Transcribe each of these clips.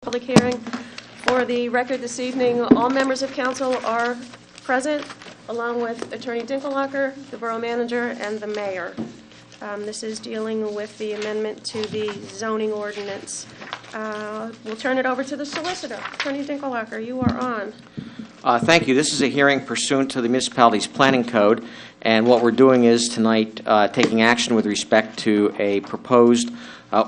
public hearing. For the record this evening, all members of council are present, along with Attorney Dinkelhocker, the Borough Manager, and the Mayor. This is dealing with the amendment to the zoning ordinance. We'll turn it over to the solicitor. Attorney Dinkelhocker, you are on. Thank you. This is a hearing pursuant to the municipality's planning code, and what we're doing is tonight taking action with respect to a proposed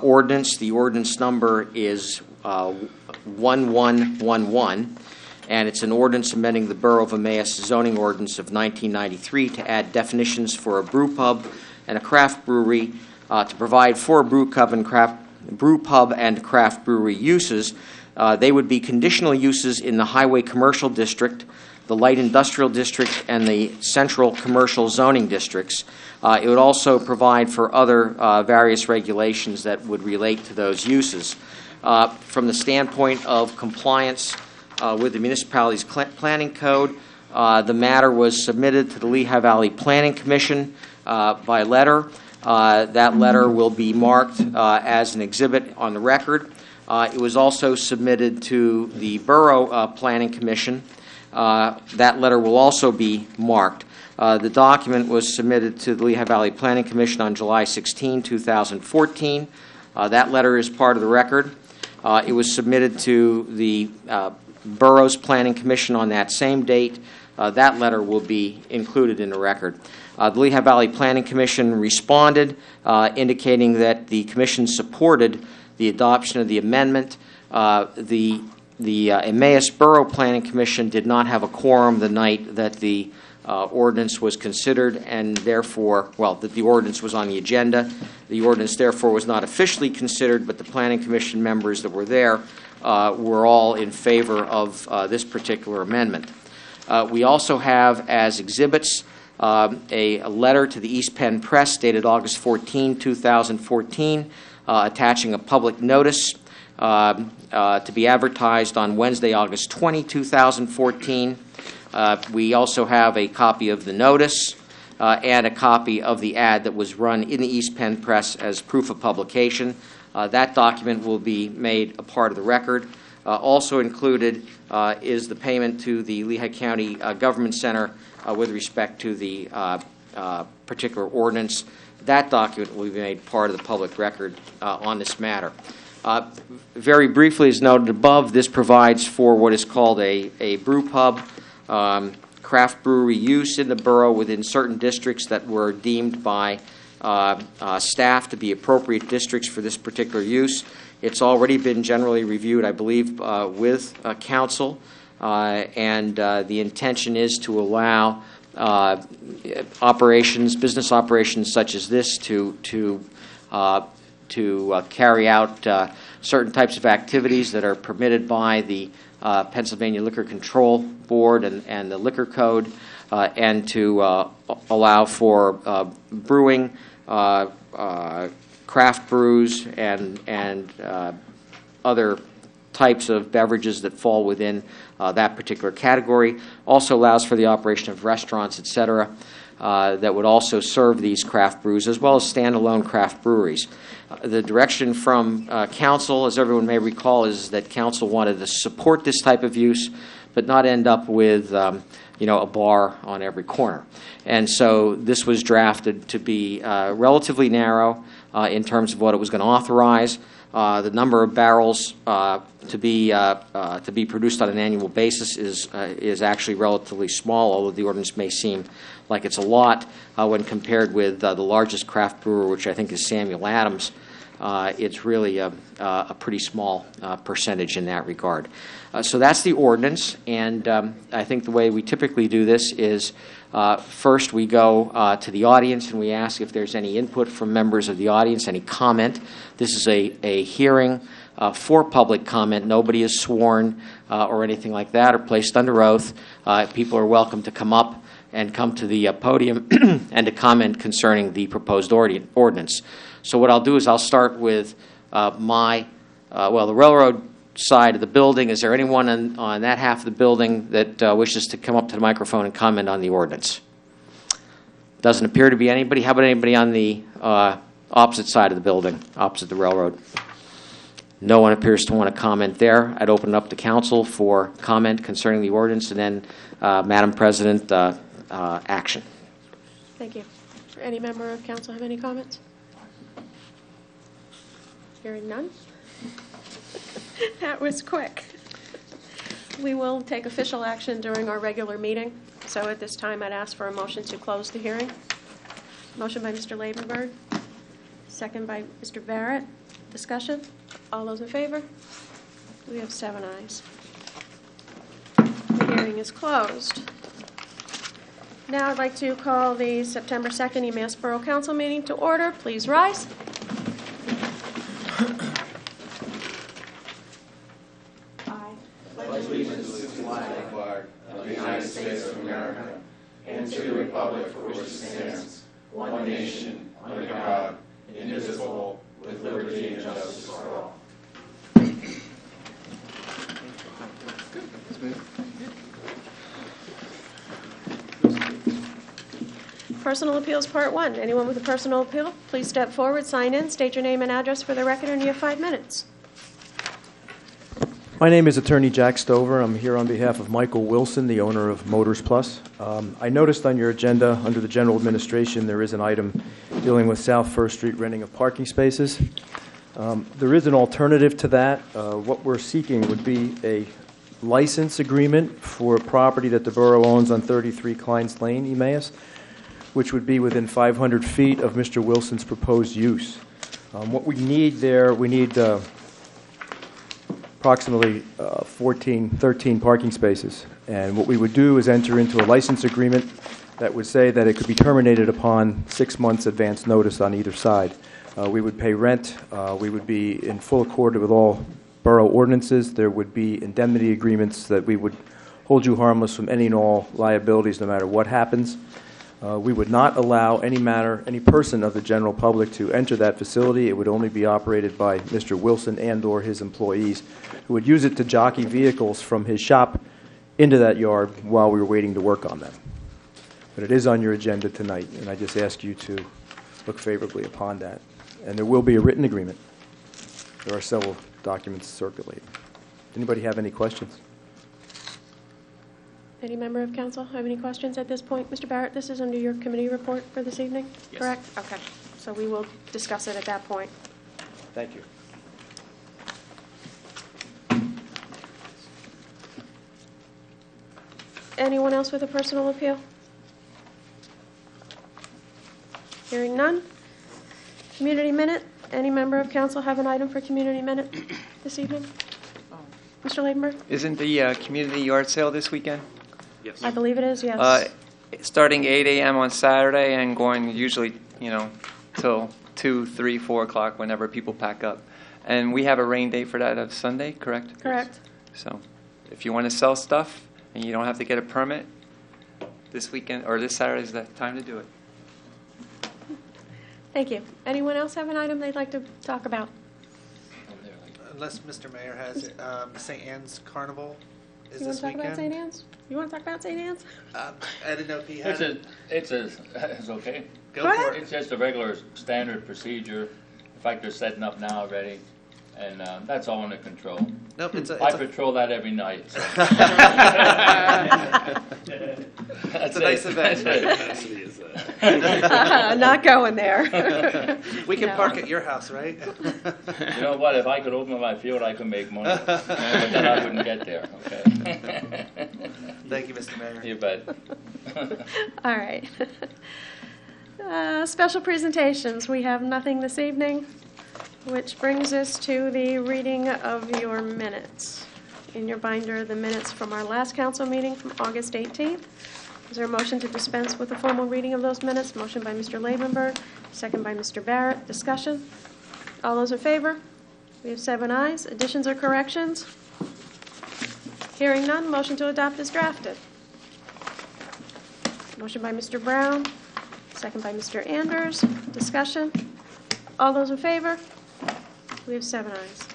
ordinance. The ordinance number is 1111, and it's an ordinance amending the Borough of Emmaus zoning ordinance of 1993 to add definitions for a brew pub and a craft brewery, to provide for a brew pub and craft brewery uses. They would be conditional uses in the highway commercial district, the light industrial district, and the central commercial zoning districts. It would also provide for other various regulations that would relate to those uses. From the standpoint of compliance with the municipality's planning code, the matter was submitted to the Lehigh Valley Planning Commission by letter. That letter will be marked as an exhibit on the record. It was also submitted to the Borough Planning Commission. That letter will also be marked. The document was submitted to the Lehigh Valley Planning Commission on July 16, 2014. That letter is part of the record. It was submitted to the Borough's Planning Commission on that same date. That letter will be included in the record. The Lehigh Valley Planning Commission responded, indicating that the Commission supported the adoption of the amendment. The Emmaus Borough Planning Commission did not have a quorum the night that the ordinance was considered, and therefore, that the ordinance was on the agenda. The ordinance, therefore, was not officially considered, but the Planning Commission members that were there were all in favor of this particular amendment. We also have as exhibits a letter to the East Penn Press dated August 14, 2014, attaching a public notice to be advertised on Wednesday, August 20, 2014. We also have a copy of the notice and a copy of the ad that was run in the East Penn Press as proof of publication. That document will be made a part of the record. Also included is the payment to the Lehigh County Government Center with respect to the particular ordinance. That document will be made part of the public record on this matter. Very briefly, as noted above, this provides for what is called a brew pub, craft brewery use in the borough within certain districts that were deemed by staff to be appropriate districts for this particular use. It's already been generally reviewed, I believe, with council, and the intention is to allow business operations such as this to carry out certain types of activities that are permitted by the Pennsylvania Liquor Control Board and the Liquor Code, and to allow for brewing, craft brews, and other types of beverages that fall within that particular category. Also allows for the operation of restaurants, etc., that would also serve these craft brews, as well as standalone craft breweries. The direction from council, as everyone may recall, is that council wanted to support this type of use, but not end up with a bar on every corner. And so this was drafted to be relatively narrow in terms of what it was going to authorize. The number of barrels to be produced on an annual basis is actually relatively small, although the ordinance may seem like it's a lot when compared with the largest craft brewer, which I think is Samuel Adams. It's really a pretty small percentage in that regard. So that's the ordinance, and I think the way we typically do this is first we go to the audience and we ask if there's any input from members of the audience, any comment. This is a hearing for public comment. Nobody is sworn or anything like that or placed under oath. People are welcome to come up and come to the podium and to comment concerning the proposed ordinance. So what I'll do is I'll start with the railroad side of the building. Is there anyone on that half of the building that wishes to come up to the microphone and comment on the ordinance? Doesn't appear to be anybody. How about anybody on the opposite side of the building, opposite the railroad? No one appears to want to comment there. I'd open it up to council for comment concerning the ordinance, and then, Madam President, action. Thank you. Any member of council have any comments? Hearing none? That was quick. We will take official action during our regular meeting. So at this time, I'd ask for a motion to close the hearing. Motion by Mr. Lavenberg, second by Mr. Barrett. Discussion? All those in favor? We have 7 ayes. The hearing is closed. Now I'd like to call the September 2nd Emmaus Borough Council meeting to order. Please rise. Personal appeals, part 1. Anyone with a personal appeal, please step forward, sign in, state your name and address for the record, and you have 5 minutes. My name is Attorney Jack Stover. I'm here on behalf of Michael Wilson, the owner of Motors Plus. I noticed on your agenda, under the general administration, there is an item dealing with South First Street renting of parking spaces. There is an alternative to that. What we're seeking would be a license agreement for a property that the borough owns on 33 Kleins Lane, Emmaus, which would be within 500 feet of Mr. Wilson's proposed use. What we need there, we need approximately 13 parking spaces. And what we would do is enter into a license agreement that would say that it could be terminated upon 6 months advance notice on either side. We would pay rent. We would be in full accord with all borough ordinances. There would be indemnity agreements that we would hold you harmless from any and all liabilities no matter what happens. We would not allow any person of the general public to enter that facility. It would only be operated by Mr. Wilson and/or his employees, who would use it to jockey vehicles from his shop into that yard while we were waiting to work on them. But it is on your agenda tonight, and I just ask you to look favorably upon that. And there will be a written agreement. There are several documents circulating. Anybody have any questions? Any member of council have any questions at this point? Mr. Barrett, this is under your committee report for this evening, Yes. correct? Okay, so we will discuss it at that point. Thank you. Anyone else with a personal appeal? Hearing none. Community minute. Any member of council have an item for community minute this evening? Mr. Ladenburg? Isn't the community yard sale this weekend? I believe it is, yes. Starting 8 a.m. on Saturday and going usually, till 2, 3, 4 o'clock whenever people pack up. And we have a rain date for that of Sunday, correct? Correct. So if you want to sell stuff and you don't have to get a permit, this weekend or this Saturday is the time to do it. Thank you. Anyone else have an item they'd like to talk about? Unless Mr. Mayor has it, St. Anne's Carnival is You want this to talk about St. weekend. Anne's? You want to talk about St. Anne's? I didn't know if he had it. It's okay. Go Go for ahead. it. It's just a regular standard procedure. In fact, they're setting up now already, and that's all under control. Nope, it's I a patrol that every night. So. it's a nice event. Not going there. We can No. park at your house, right? You know what? If I could open my field, I could make money. But then I wouldn't get there. Okay. Thank you, Mr. Mayor. You bet. All right. Special presentations. We have nothing this evening, which brings us to the reading of your minutes. In your binder, the minutes from our last council meeting from August 18th. Is there a motion to dispense with the formal reading of those minutes? Motion by Mr. Lavenberg, second by Mr. Barrett. Discussion? All those in favor? We have 7 ayes. Additions or corrections? Hearing none, motion to adopt is drafted. Motion by Mr. Brown, second by Mr. Anders. Discussion? All those in favor? We have 7 ayes.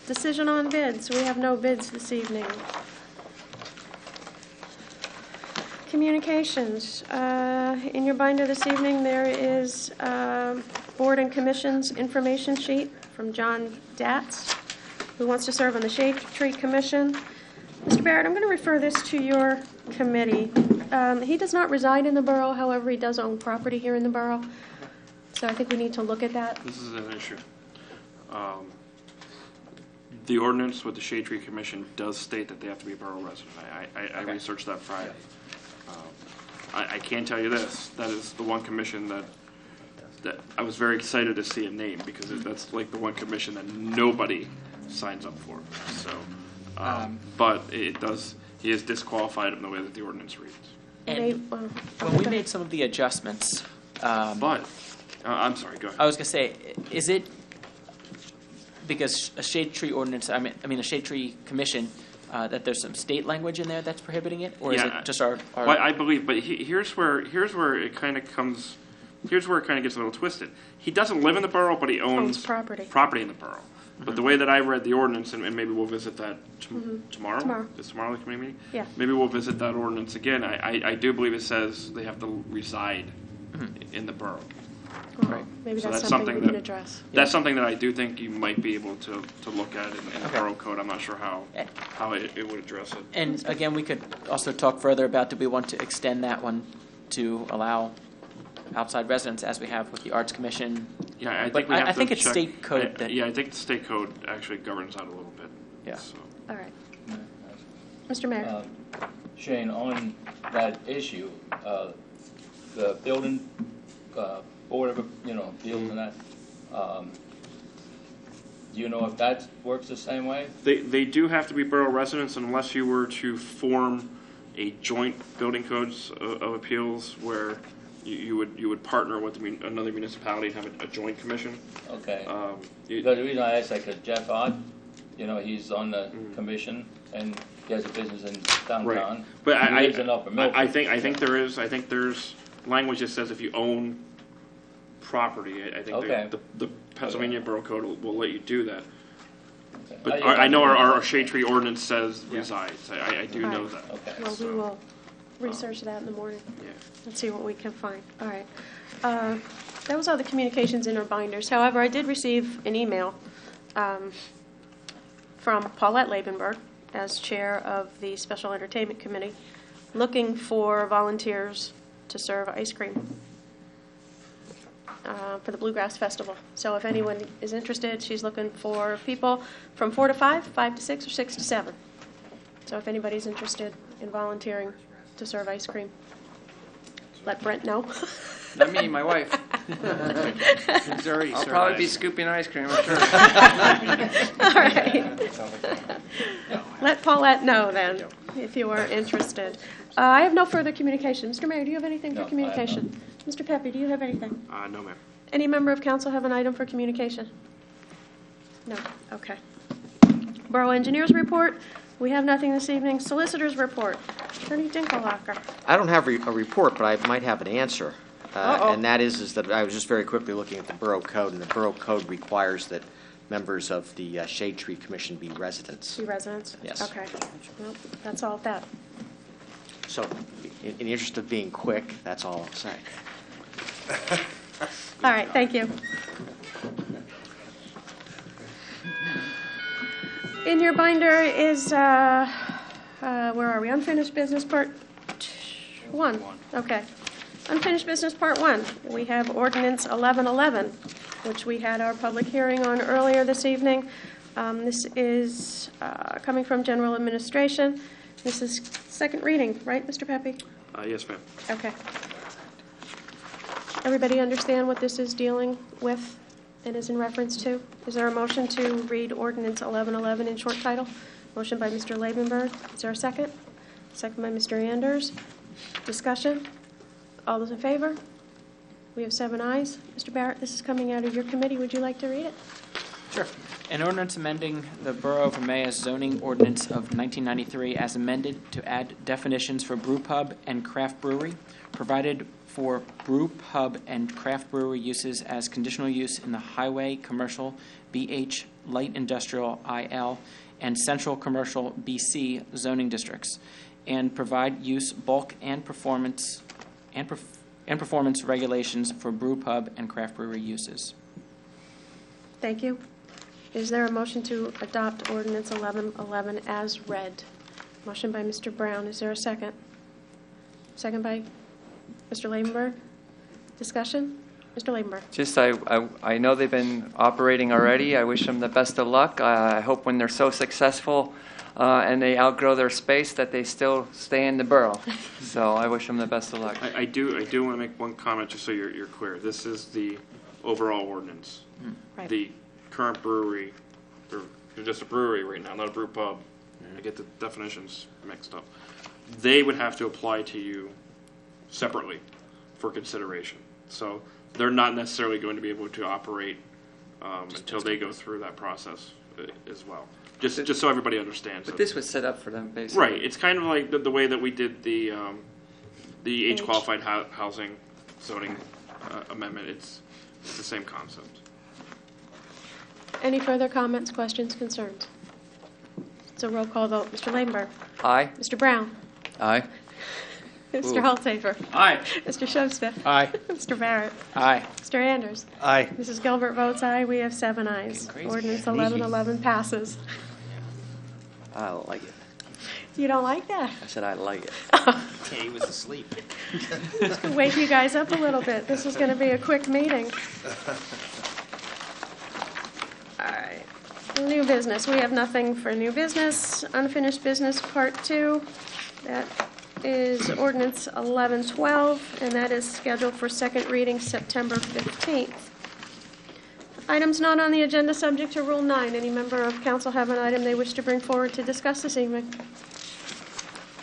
Decision on bids. We have no bids this evening. Communications. In your binder this evening, there is Board and Commissions information sheet from John Datz, who wants to serve on the Shade Tree Commission. Mr. Barrett, I'm going to refer this to your committee. He does not reside in the borough, however, he does own property here in the borough. So I think we need to look at that. This is an issue. The ordinance with the Shade Tree Commission does state that they have to be a borough resident. I researched that Friday. I can tell you this, that is the one commission that I was very excited to see a name, because that's like the one commission that nobody signs up for. So, but it does, he is disqualified in the way that the ordinance reads. And when we made some of the adjustments, But, I'm sorry, go ahead. I was going to say, is it because a shade tree ordinance, I mean a shade tree commission, that there's some state language in there that's prohibiting it, or is Yeah, it just our Well, I believe, but here's where it kind of comes. Here's where it kind of gets a little twisted. He doesn't live in the borough, but he owns property. in the borough. But the way that I read the ordinance, and maybe we'll visit that tomorrow. Tomorrow. Is tomorrow the committee meeting? Yeah. Maybe we'll visit that ordinance again. I do believe it says they have to reside in the borough. Well, maybe So that's that's something we something can that- address. That's something that I do think you might be able to look at in the Okay. borough code. I'm not sure how it would address it. And again, we could also talk further about, do we want to extend that one to allow outside residents, as we have with the Arts Commission? Yeah, I But think we have I to think it's check- state code that. Yeah, I think the state code actually governs that a little bit. Yeah. So. All right. Mr. Mayor? Shane, on that issue, the building, board of, appeals and that, do you know if that works the same way? They do have to be borough residents unless you were to form a joint building codes of appeals where you would partner with another municipality and have a joint commission. Okay. You- Because the reason I asked, like, Jeff Ott, he's on the commission and he has a business in downtown. Right. But He lives in Upper Milford. I think there's language that says if you own property, I think Okay. the Pennsylvania Borough Code will let you do that. Okay. But I know our shade tree ordinance says resides. I do know that. Okay. Well, we so, will research that in the morning Yeah. and see what we can find. All right. That was all the communications in our binders. However, I did receive an email from Paulette Labenberg, as chair of the Special Entertainment Committee, looking for volunteers to serve ice cream for the Bluegrass Festival. So if anyone is interested, she's looking for people from 4 to 5, 5 to 6, or 6 to 7. So if anybody's interested in volunteering to serve ice cream, let Brent know. Not me, my wife. He's already I'll served probably ice. be scooping ice cream, I'm sure. All right. Let Paulette know then, if you are interested. I have no further communication. Mr. Mayor, do you have anything No, I for have communication? Mr. Pepe, do you have anything? No, ma'am. Any member of council have an item for communication? No? Okay. Borough Engineers Report, we have nothing this evening. Solicitors Report, Attorney Dinkelhocker. I don't have a report, but I might have an answer. Uh-oh. And that is that I was just very quickly looking at the Borough Code, and the Borough Code requires that members of the Shade Tree Commission be residents. Be residents? Yes. Okay. Well, that's all of that. So, in the interest of being quick, that's all I'll say. All right, thank you. In your binder is, where are we? Unfinished business part 1. Okay. Unfinished business part 1. We have ordinance 1111, which we had our public hearing on earlier this evening. This is coming from general administration. This is second reading, right, Mr. Pepe? Yes, ma'am. Okay. Everybody understand what this is dealing with and is in reference to? Is there a motion to read ordinance 1111 in short title? Motion by Mr. Labenberg. Is there a second? Second by Mr. Anders. Discussion? All those in favor? We have 7 ayes. Mr. Barrett, this is coming out of your committee. Would you like to read it? Sure. An ordinance amending the Borough of Emmaus zoning ordinance of 1993 as amended to add definitions for brew pub and craft brewery, provided for brew pub and craft brewery uses as conditional use in the highway commercial BH, light industrial IL, and central commercial BC zoning districts, and provide use bulk and performance and performance regulations for brew pub and craft brewery uses. Thank you. Is there a motion to adopt ordinance 1111 as read? Motion by Mr. Brown. Is there a second? Second by Mr. Labenberg. Discussion? Mr. Labenberg. Just, I know they've been operating already. I wish them the best of luck. I hope when they're so successful and they outgrow their space that they still stay in the borough. So I wish them the best of luck. I do want to make one comment just so you're clear. This is the overall ordinance. Right. The current brewery, or just a brewery right now, not a brew pub. I get the definitions mixed up. They would have to apply to you separately for consideration. So they're not necessarily going to be able to operate until they go through that process as well. Just so everybody understands. But this was set up for them, basically. Right. It's kind of like the way that we did the age qualified housing zoning amendment. It's the same concept. Any further comments, questions, concerns? It's a roll call vote. Mr. Labenberg. Aye. Mr. Brown. Aye. Mr. Holzapfel. Aye. Mr. Shovsted. Aye. Mr. Barrett. Aye. Mr. Anders. Aye. Mrs. Gilbert votes aye. We have 7 ayes. Ordinance 1111 passes. I like it. You don't like that? I said I like it. He was asleep. Just to wake you guys up a little bit. This is going to be a quick meeting. All right. New business. We have nothing for new business. Unfinished business, part 2. That is ordinance 1112, and that is scheduled for second reading September 15th. Items not on the agenda subject to Rule 9. Any member of council have an item they wish to bring forward to discuss this evening?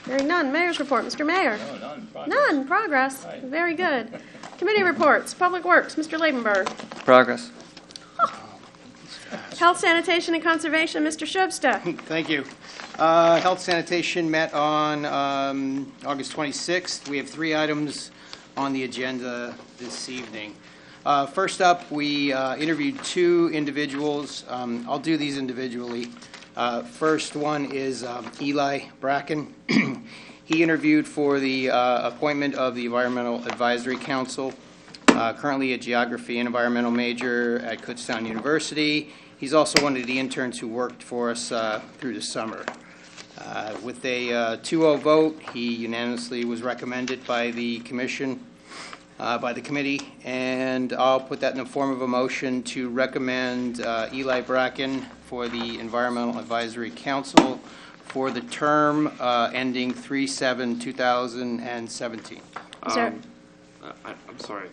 Hearing none. Mayor's report. Mr. Mayor. No, none. Progress. None. Progress. Right. Very good. Committee reports. Public Works. Mr. Labenberg. Progress. Health, Sanitation, and Conservation. Mr. Shubsta. Thank you. Health Sanitation met on August 26th. We have 3 items on the agenda this evening. First up, we interviewed 2 individuals. I'll do these individually. First one is Eli Bracken. He interviewed for the appointment of the Environmental Advisory Council, currently a geography and environmental major at Kutztown University. He's also one of the interns who worked for us through the summer. With a 2-0 vote, he unanimously was recommended by the commission, by the committee, and I'll put that in the form of a motion to recommend Eli Bracken for the Environmental Advisory Council for the term ending 3/7/2017. Is there- I'm sorry.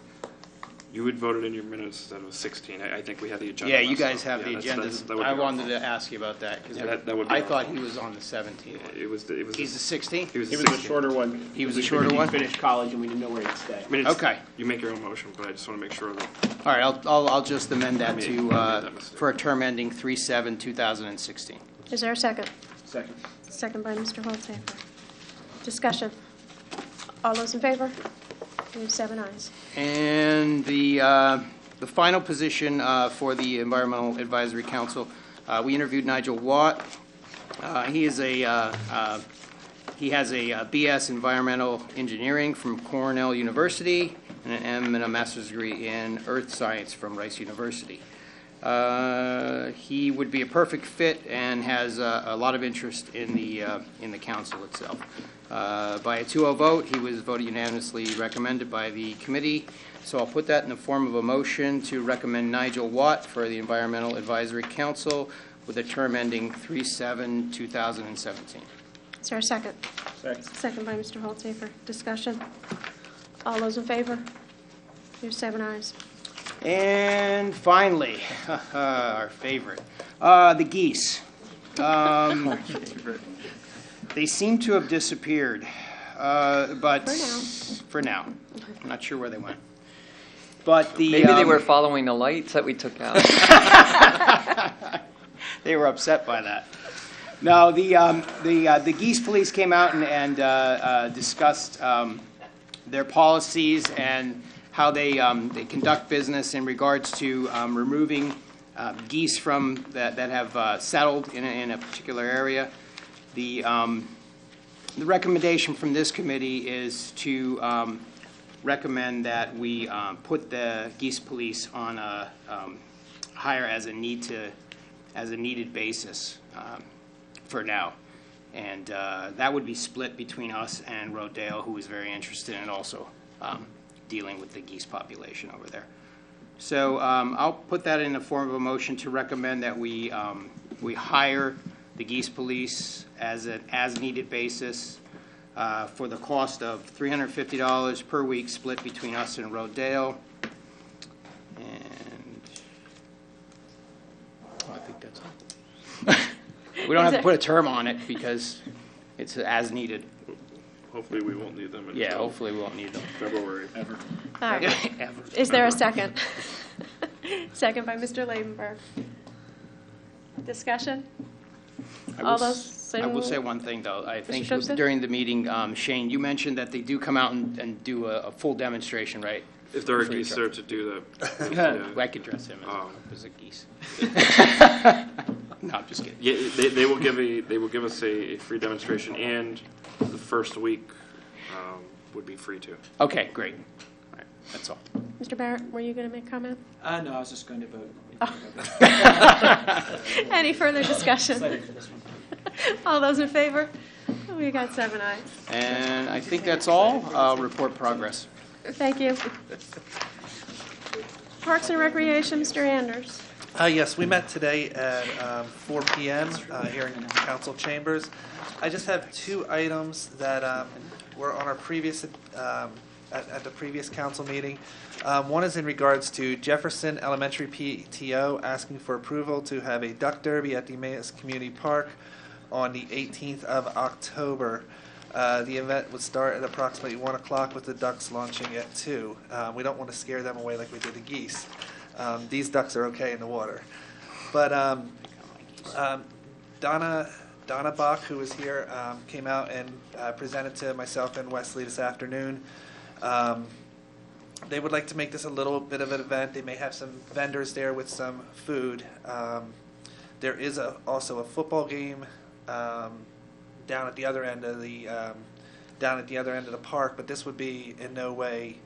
You had voted in your minutes that it was 16. I think we had the agenda. Yeah, you messed guys up. have the Yeah, agenda. that would be I our wanted fault. to ask you about that because Yeah, that would be I our thought fault. he was on the 17th. It was He's the 16th? He was He the was a 16th. shorter one. He was a Because shorter one? He finished college and we didn't know where he'd stay. I mean, it's- Okay. You make your own motion, but I just want to make sure that. All right, I'll just amend that I to, made that mistake. for a term ending 3/7/2016. Is there a second? Second. Second by Mr. Holzapfel. Discussion. All those in favor? We have 7 ayes. And the final position for the Environmental Advisory Council, we interviewed Nigel Watt. He has a BS Environmental Engineering from Cornell University and an M and a master's degree in Earth Science from Rice University. He would be a perfect fit and has a lot of interest in the council itself. By a 2-0 vote, he was voted unanimously recommended by the committee. So I'll put that in the form of a motion to recommend Nigel Watt for the Environmental Advisory Council with a term ending 3/7/2017. Is there a second? Second. Second by Mr. Holzapfel. Discussion. All those in favor? We have 7 ayes. And finally, our favorite, the geese. They seem to have disappeared, but for now. I'm not sure where they went. But the Maybe they were following the lights that we took out. they were upset by that. No, the geese police came out and discussed their policies and how they conduct business in regards to removing geese from that have settled in a particular area. The recommendation from this committee is to recommend that we put the geese police on a hire as a needed basis for now. And that would be split between us and Rodale, who is very interested in also dealing with the geese population over there. So I'll put that in the form of a motion to recommend that we hire the geese police as an as-needed basis for the cost of $350 per week, split between us and Rodale. And I think that's all. We don't have to put a term on it because it's as needed. Hopefully, we won't need them until Yeah, hopefully we won't need them. February. Ever. All right. Is there a second? Second by Mr. Labenberg. Discussion? All those I will in- say one thing, though. I think Simpson? during the meeting, Shane, you mentioned that they do come out and do a full demonstration, right? If there are Free geese truck. there to do that. I could dress him as a geese. No, I'm just kidding. Yeah, they will give us a free demonstration, and the first week would be free too. Okay, great. All right, that's all. Mr. Barrett, were you going to make a comment? No, I was just going to vote. Any further discussion? Excited for this one. All those in favor? We got 7 ayes. And I think that's all. I'll report progress. Thank you. Parks and Recreation, Mr. Anders. Yes, we met today at 4 p.m. Here in council chambers. I just have 2 items that were on our previous at the previous council meeting. One is in regards to Jefferson Elementary PTO asking for approval to have a duck derby at the Emmaus Community Park on the 18th of October. The event would start at approximately 1 o'clock with the ducks launching at 2. We don't want to scare them away like we did the geese. These ducks are okay in the water. But Donna Bach, who was here, came out and presented to myself and Wesley this afternoon. They would like to make this a little bit of an event. They may have some vendors there with some food. There is also a football game down at the other end of the park, but this would be in no way.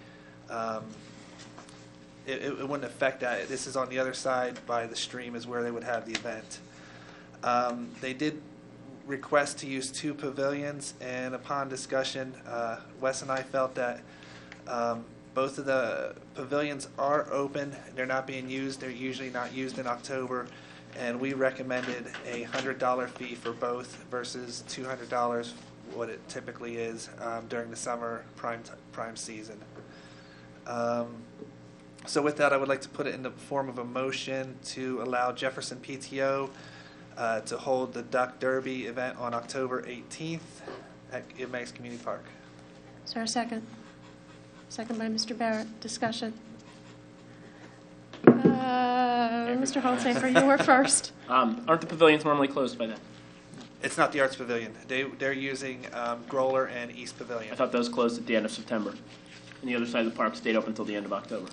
It wouldn't affect that. This is on the other side by the stream is where they would have the event. They did request to use 2 pavilions, and upon discussion, Wes and I felt that both of the pavilions are open. They're not being used. They're usually not used in October, and we recommended a $100 fee for both versus $200, what it typically is during the summer prime season. So with that, I would like to put it in the form of a motion to allow Jefferson PTO to hold the Duck Derby event on October 18th at Emmaus Community Park. Is there a second? Second by Mr. Barrett. Discussion. Mr. Holtsafer, you were first. Aren't the pavilions normally closed by then? It's not the Arts Pavilion. They're using Growler and East I Pavilion. thought those closed at the end of September, and the other side of the park stayed open until the end of October.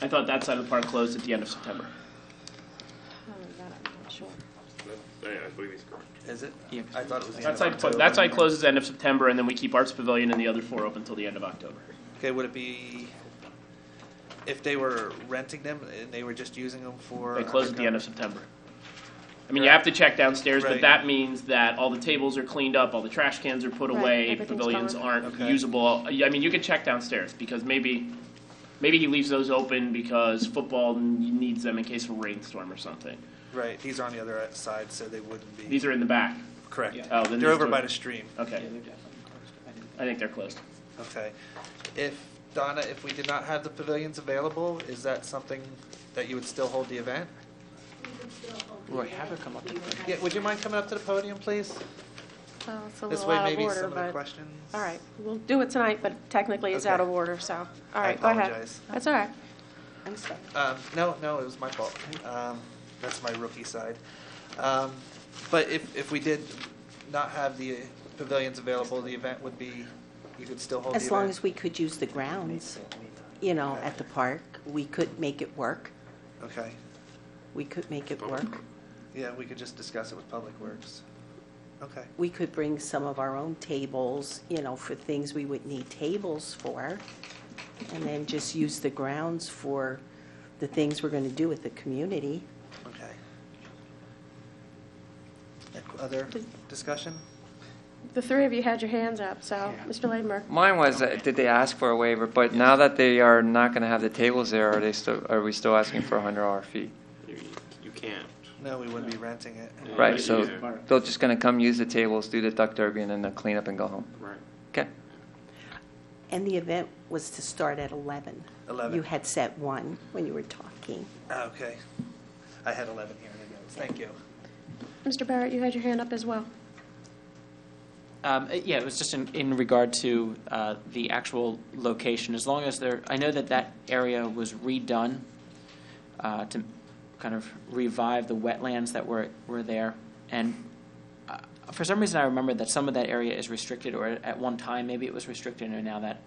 I thought that side of the park closed at the end of September. I believe he's correct. Is it? Yeah. I thought it was the That end of side, October. that side closes end of September, and then we keep Arts Pavilion and the other 4 open until the end of October. Okay, would it be if they were renting them and they were just using them for? They close at the end of September. I mean, you have to check downstairs, but Right. that means that all the tables are cleaned up, all the trash cans are put Right, away, everything's pavilions gone. aren't Okay. usable. I mean, you can check downstairs, because maybe he leaves those open because football needs them in case of a rainstorm or something. Right, these are on the other side, so they wouldn't be. These are in the back. Correct. Oh, then They're these over are- by the stream. Okay. I think they're closed. Okay. If, Donna, if we did not have the pavilions available, is that something that you would still hold the event? Roy, have her come up to the podium. Yeah, would you mind coming up to the podium, please? Well, it's a This little way, out of maybe order, some of the but, questions. all right. We'll do it tonight, but technically it's Okay. out of order, so, all I right, go ahead. apologize. That's all right. No, it was my fault. That's my rookie side. But if we did not have the pavilions available, the event would be, you could still hold the event? As long as we could use the grounds, at the park, we could make it work. Okay. We could make it work. Yeah, we could just discuss it with Public Works. Okay. We could bring some of our own tables, for things we would need tables for, and then just use the grounds for the things we're going to do with the community. Okay. Other discussion? The three of you had your hands up, so, Mr. Ladenburg. Mine was, did they ask for a waiver? But now that they are not going to have the tables there, are we still asking for a $100 fee? You can't. No, we wouldn't be renting it. Right, so Yeah. they're just going to come use the tables, do the duck derby, and then they'll clean up and go home. Right. Okay. And the event was to start at 11. 11. You had set 1 when you were talking. Okay. I had 11 here in the notes. Thank you. Mr. Barrett, you had your hand up as well. Yeah, it was just in regard to the actual location. As long as I know that area was redone to kind of revive the wetlands that were there. And for some reason, I remember that some of that area is restricted, or at one time maybe it was restricted, and now that.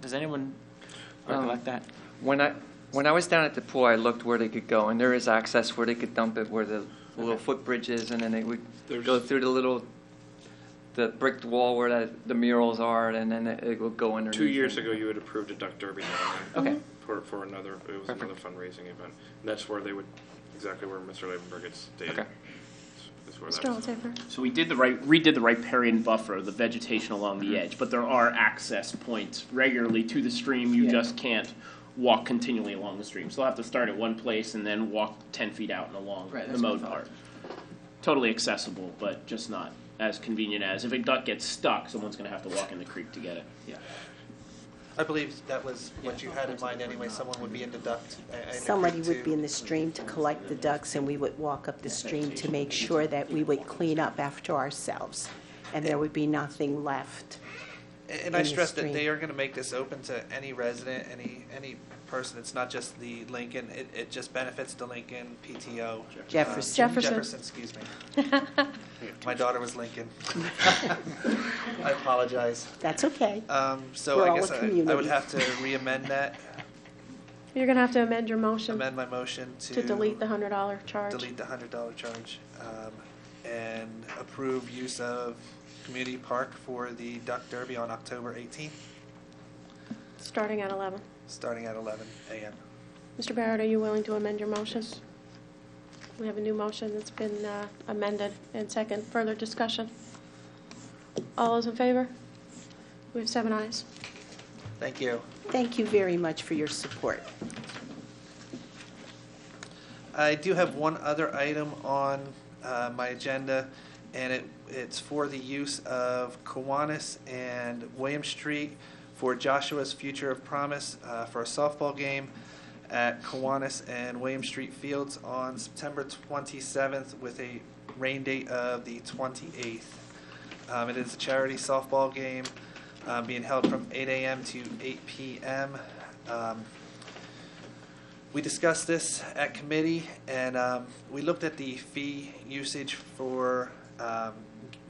Does anyone recollect that? When I was down at the pool, I looked where they could go, and there is access where they could dump it, where the little footbridge is, and then they would go through the bricked wall where the murals are, and then it would go underneath. 2 years ago, you had approved a duck derby down there. Okay. For another, it was another fundraising event. And that's where they would, exactly where Mr. Lavenberg had stated. Okay. That's where Mr. that was. Althofer. So we redid the riparian buffer, the vegetation along the edge, but there are access points regularly to the stream. You just can't walk continually along the stream. So they'll have to start at one place and then walk 10 feet out and along the mode part. Totally accessible, but just not as convenient as if a duck gets stuck, someone's going to have to walk in the creek to get it. Yeah. I believe that was what you had in mind anyway. Someone would be in the duct. Somebody would be in the stream to collect the ducks, and we would walk up the stream to make sure that we would clean up after ourselves, and there would be nothing left. And in I the stress that stream. they are going to make this open to any resident, any person. It's not just the Lincoln. It just benefits the Lincoln PTO. Jefferson. Jefferson. Excuse me. My daughter was Lincoln. I apologize. That's okay. So We're I all guess a I community. would have to re-amend that, You're going to have to amend your motion amend my motion to delete the $100 charge. delete the $100 charge, and approve use of Community Park for the Duck Derby on October 18th, Starting at 11. starting at 11 a.m. Mr. Barrett, are you willing to amend your motion? We have a new motion that's been amended. And second, further discussion. All those in favor? We have 7 ayes. Thank you. Thank you very much for your support. I do have one other item on my agenda, and it's for the use of Kiwanis and William Street for Joshua's Future of Promise for a softball game at Kiwanis and William Street Fields on September 27th with a rain date of the 28th. It is a charity softball game being held from 8 a.m. to 8 p.m. We discussed this at committee, and we looked at the fee usage for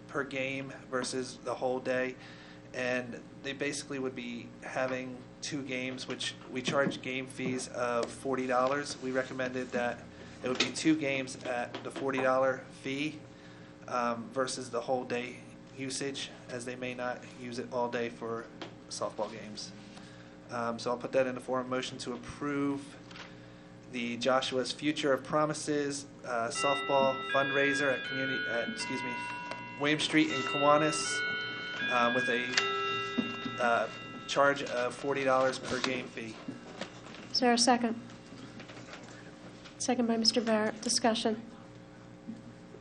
per game versus the whole day, and they basically would be having 2 games, which we charge game fees of $40. We recommended that it would be 2 games at the $40 fee versus the whole day usage, as they may not use it all day for softball games. So I'll put that in the form of motion to approve the Joshua's Future of Promises softball fundraiser at William Street in Kiwanis with a charge of $40 per game fee. Is there a second? Second by Mr. Barrett. Discussion.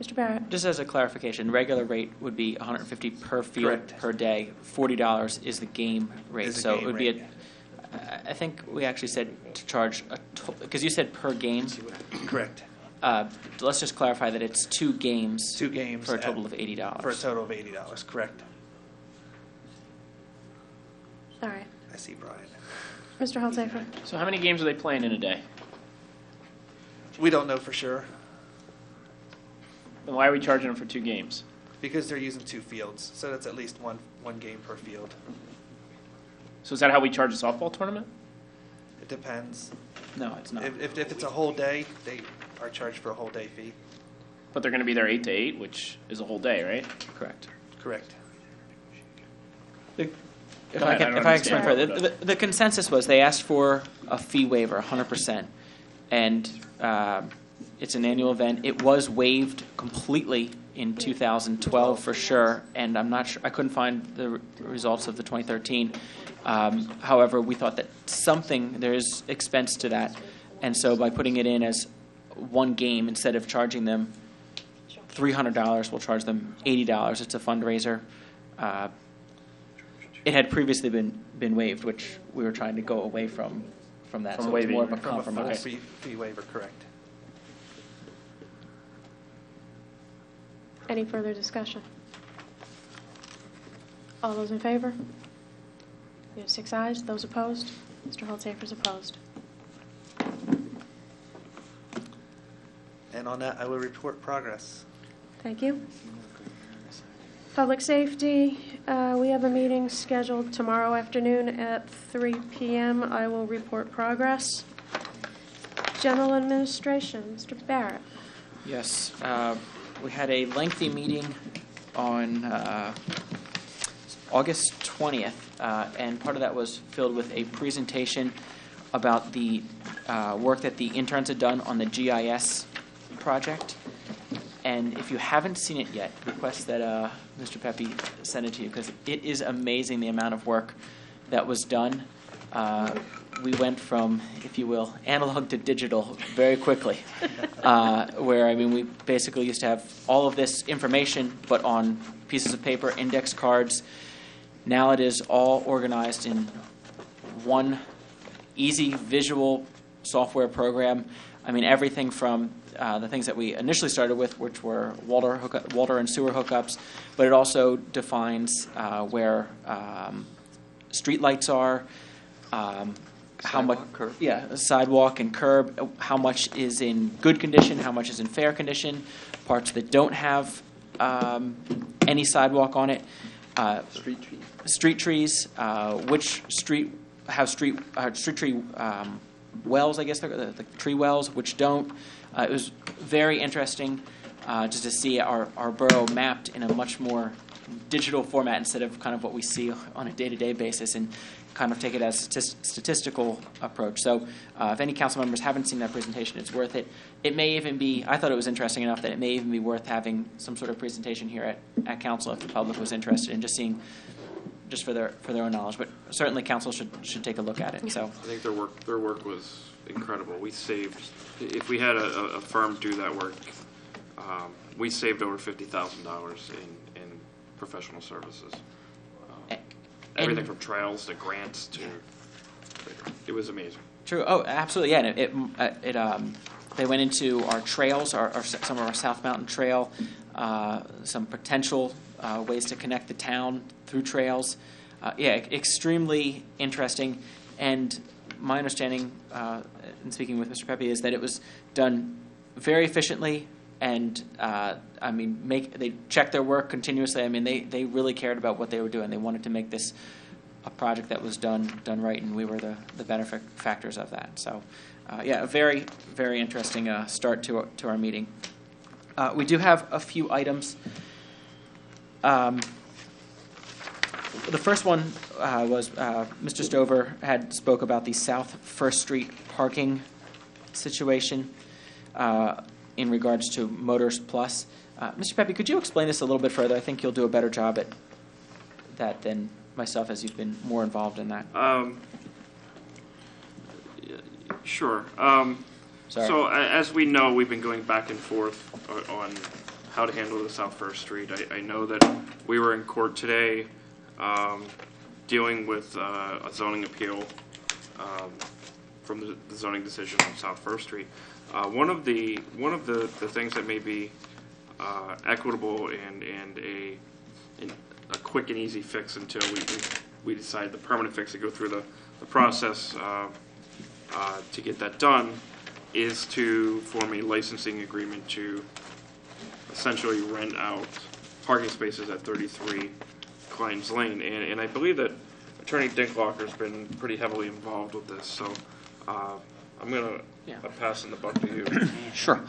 Mr. Barrett? Just as a clarification, regular rate would be $150 per field Correct. per day. $40 is the game rate. Is the So game it would be rate, I think we actually said to charge because you said per game. Correct. Let's just clarify that it's 2 games. 2 games for a total of $80. For a total of $80. Correct. All right. I see Brian. Mr. Holzapfel? So how many games are they playing in a day? We don't know for sure And why are we charging them for 2 games? because they're using 2 fields, so that's at least one game per field. So is that how we charge a softball tournament? It depends. No, it's not. If it's a whole day, they are charged for a whole day fee. But they're going to be there 8 to 8, which is a whole day, right? Correct. Correct. If Go I ahead, can, I don't if I explain understand. further, the consensus was they asked for a fee waiver, 100%, and it's an annual event. It was waived completely in 2012 for sure, and I'm not sure, I couldn't find the results of the 2013. However, we thought that there is expense to that, and so by putting it in as one game, instead of charging them $300, we'll charge them $80. It's a fundraiser. It had previously been waived, which we were trying to go away from that. From So it's more of a waiving. From a full compromise. fee waiver, correct. Any further discussion? All those in favor? We have 6 ayes. Those opposed? Mr. Holtzapfer's opposed. And on that, I will report progress. Thank you. Public safety, we have a meeting scheduled tomorrow afternoon at 3 p.m. I will report progress. General administration, Mr. Barrett. Yes, we had a lengthy meeting on August 20th, and part of that was filled with a presentation about the work that the interns had done on the GIS project. And if you haven't seen it yet, request that Mr. Pepe send it to you, because it is amazing the amount of work that was done. We went from, if you will, analog to digital very quickly, where, I mean, we basically used to have all of this information, but on pieces of paper, index cards. Now it is all organized in one easy visual software program. I mean, everything from the things that we initially started with, which were water and sewer hookups, but it also defines where street lights are, how much, sidewalk and curb, how much is in good condition, how much is in fair condition, parts that don't have any sidewalk on it, street trees, which street have street tree wells, I guess the tree wells, which don't. It was very interesting just to see our borough mapped in a much more digital format instead of kind of what we see on a day-to-day basis, and kind of take it as a statistical approach. So if any council members haven't seen that presentation, it's worth it. It may even be, I thought it was interesting enough that it may even be worth having some sort of presentation here at council if the public was interested in just seeing, just for their own knowledge. But certainly council should take a look at it. So I think their work was incredible. We saved, if we had a firm do that work, we saved over $50,000 in professional services. Everything from trails to grants to, it was amazing. True. Oh, absolutely. Yeah. And they went into our trails, some of our South Mountain Trail, some potential ways to connect the town through trails. Extremely interesting. And my understanding, in speaking with Mr. Pepe, is that it was done very efficiently. And I mean, they checked their work continuously. I mean, they really cared about what they were doing. They wanted to make this a project that was done right, and we were the benefactors of that. So, a very, very interesting start to our meeting. We do have a few items. The first one was Mr. Stover had spoke about the South First Street parking situation. In regards to Motors Plus. Mr. Pepe, could you explain this a little bit further? I think you'll do a better job at that than myself, as you've been more involved in that. Sure. Sorry. So as we know, we've been going back and forth on how to handle the South First Street. I know that we were in court today dealing with a zoning appeal from the zoning decision on South First Street. One of the things that may be equitable and a quick and easy fix until we decide the permanent fix to go through the process to get that done is to form a licensing agreement to essentially rent out parking spaces at 33 Klein's Lane. And I believe that Attorney Dinklocker's been pretty heavily involved with this. So I'm going to pass in the buck to you. Sure.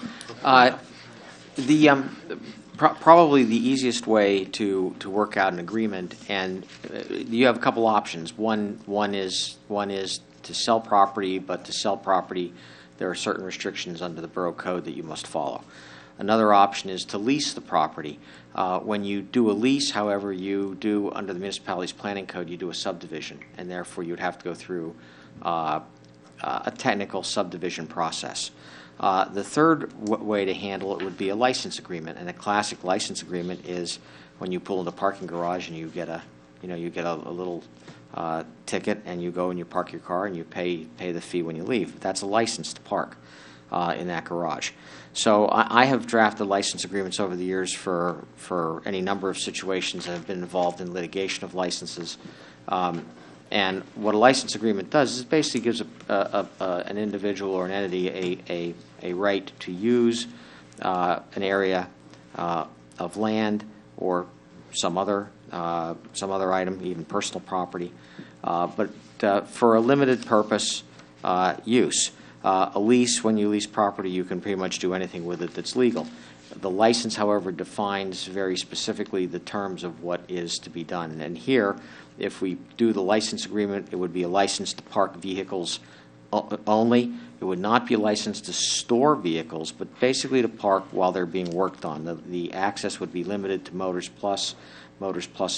Probably the easiest way to work out an agreement, and you have a couple options. One is to sell property, but to sell property, there are certain restrictions under the Borough Code that you must follow. Another option is to lease the property. When you do a lease, however, you do, under the municipality's planning code, you do a subdivision, and therefore you'd have to go through a technical subdivision process. The third way to handle it would be a license agreement, and a classic license agreement is when you pull in a parking garage and you get a little ticket, and you go and you park your car and you pay the fee when you leave. That's a license to park in that garage. So I have drafted license agreements over the years for any number of situations that have been involved in litigation of licenses. And what a license agreement does is it basically gives an individual or an entity a right to use an area of land or some other item, even personal property, but for a limited purpose use. A lease, when you lease property, you can pretty much do anything with it that's legal. The license, however, defines very specifically the terms of what is to be done. And here, if we do the license agreement, it would be a license to park vehicles only. It would not be a license to store vehicles, but basically to park while they're being worked on. The access would be limited to Motors Plus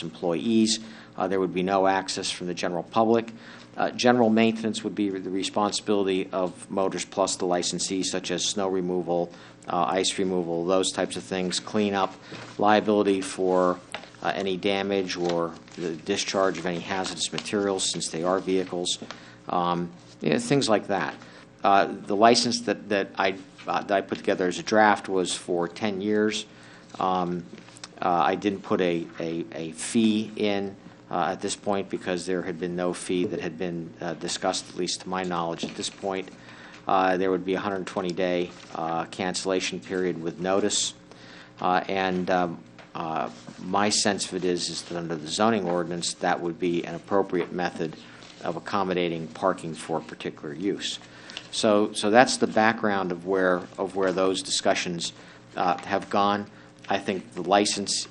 employees. There would be no access from the general public. General maintenance would be the responsibility of Motors Plus, the licensee, such as snow removal, ice removal, those types of things, cleanup, liability for any damage or the discharge of any hazardous materials since they are vehicles, things like that. The license that I put together as a draft was for 10 years. I didn't put a fee in at this point because there had been no fee that had been discussed, at least to my knowledge at this point. There would be a 120-day cancellation period with notice. My sense of it is that under the zoning ordinance, that would be an appropriate method of accommodating parking for a particular use. So that's the background of where those discussions have gone. I think the license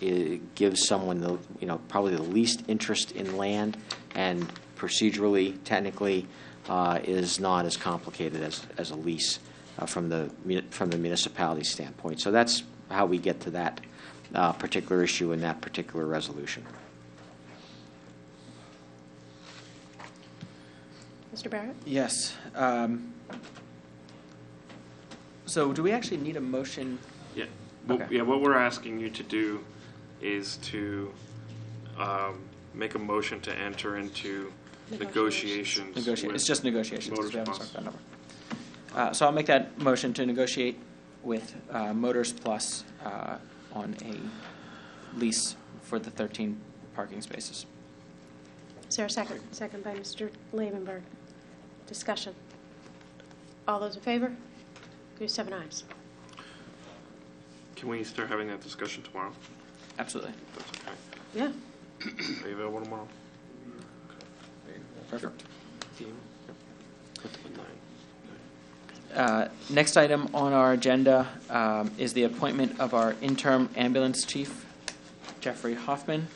gives someone probably the least interest in land, and procedurally, technically, is not as complicated as a lease from the municipality standpoint. So that's how we get to that particular issue in that particular resolution. Mr. Barrett? Yes. So do we actually need a motion? Yeah. Okay. What we're asking you to do is to make a motion to enter into negotiations. It's just negotiations. Motors We haven't Plus. talked about number. So I'll make that motion to negotiate with Motors Plus on a lease for the 13 parking spaces. Is there a second? Second by Mr. Lavenberg. Discussion. All those in favor? Give you 7 ayes. Can we start having that discussion tomorrow? Absolutely. That's okay. Yeah. Are you available tomorrow? Perfect. Put them at 9. Next item on our agenda is the appointment of our interim ambulance chief, Jeffrey Hoffman.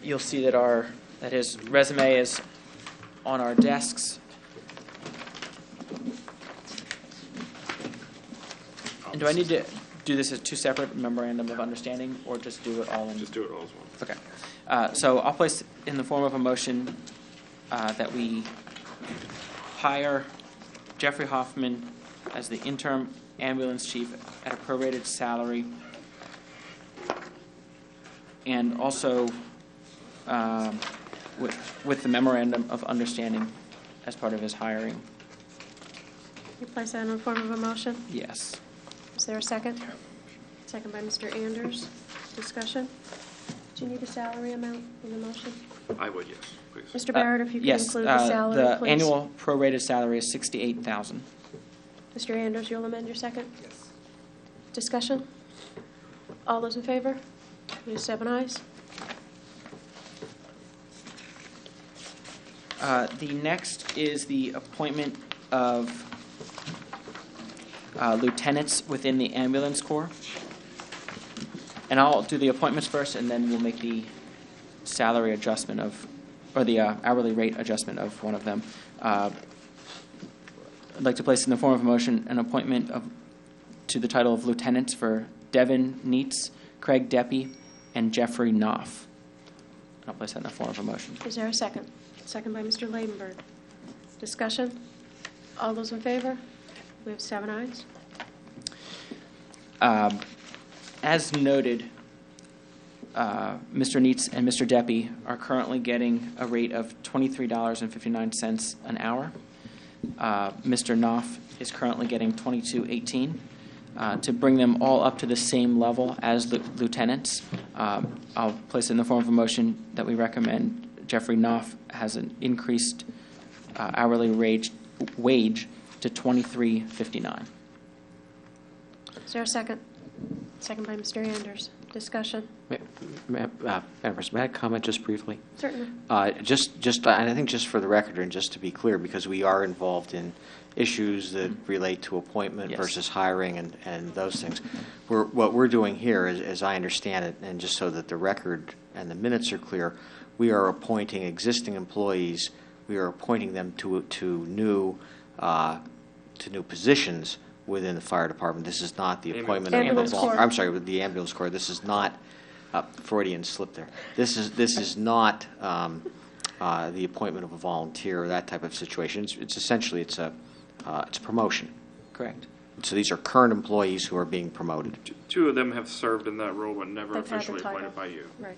You'll see that his resume is on our desks. And do I need to do this as 2 separate memorandum of understanding, or just do it all in? Just do it all as one. Okay. So I'll place in the form of a motion that we hire Jeffrey Hoffman as the interim ambulance chief at a prorated salary, and also with the memorandum of understanding as part of his hiring. You place that in the form of a motion? Yes. Is there a second? Second by Mr. Anders. Discussion? Do you need a salary amount in the motion? I would, yes, please. Mr. Barrett, if you can Yes, include the salary, please. the annual prorated salary is $68,000. Mr. Anders, you'll amend your second? Yes. Discussion? All those in favor? You have 7 ayes. The next is the appointment of lieutenants within the ambulance corps. And I'll do the appointments first, and then we'll make the salary adjustment or the hourly rate adjustment of one of them. I'd like to place in the form of a motion an appointment to the title of lieutenants for Devin Neitz, Craig Deppie, and Jeffrey Knopf. I'll place that in the form of a motion. Is there a second? Second by Mr. Ladenburg. Discussion? All those in favor? We have 7 ayes. As noted, Mr. Neitz and Mr. Deppie are currently getting a rate of $23.59 an hour. Mr. Knopf is currently getting $22.18. To bring them all up to the same level as lieutenants, I'll place it in the form of a motion that we recommend Jeffrey Knopf has an increased hourly wage to $23.59. Is there a second? Second by Mr. Anders. Discussion? Madam President, may I comment just briefly? Certainly. And I think just for the record and just to be clear, because we are involved in issues that relate to appointment Yes. versus hiring and those things. What we're doing here, as I understand it, and just so that the record and the minutes are clear, we are appointing existing employees. We are appointing them to new positions within the fire department. This is not the appointment of Ambulance Corps. I'm sorry, with the ambulance corps. This is not Freudian slip there. This is not the appointment of a volunteer or that type of situation. It's essentially it's a promotion. Correct. So these are current employees who are being promoted. Two of them have served in that role, but never They've had the officially title. appointed by you. Right.